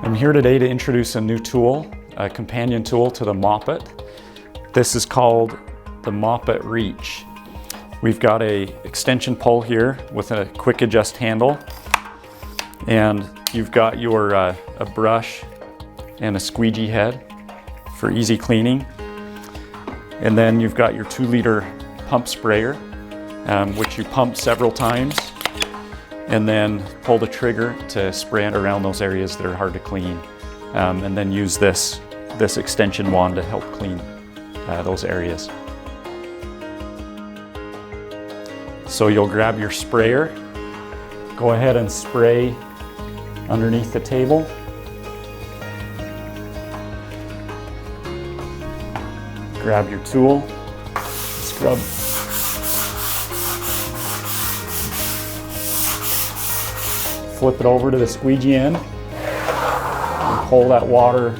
I'm here today to introduce a new tool, a companion tool to the Mopit. This is called the Mopit Reach. We've got a extension pole here with a quick adjust handle, and you've got your a brush and a squeegee head for easy cleaning. And then you've got your 2-liter pump sprayer, which you pump several times and then pull the trigger to spray it around those areas that are hard to clean. And then use this extension wand to help clean those areas. So you'll grab your sprayer, go ahead and spray underneath the table. Grab your tool, scrub. Flip it over to the squeegee end and pull that water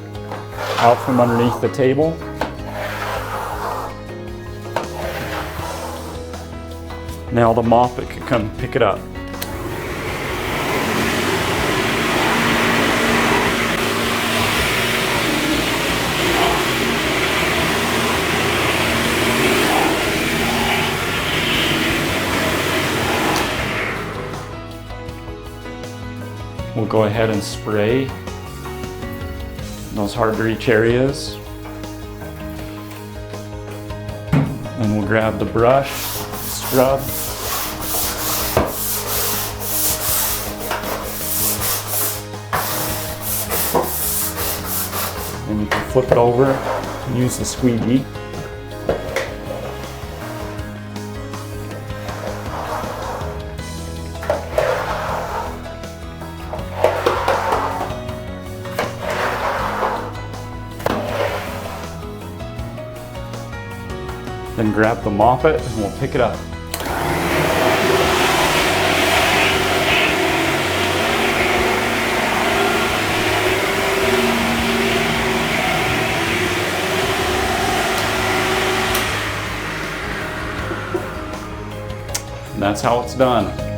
out from underneath the table. Now the Mopit can come pick it up. We'll go ahead and spray in those hard to reach areas. And we'll grab the brush, scrub. And you can flip it over and use the squeegee. Then grab the Mopit and we'll pick it up. And that's how it's done.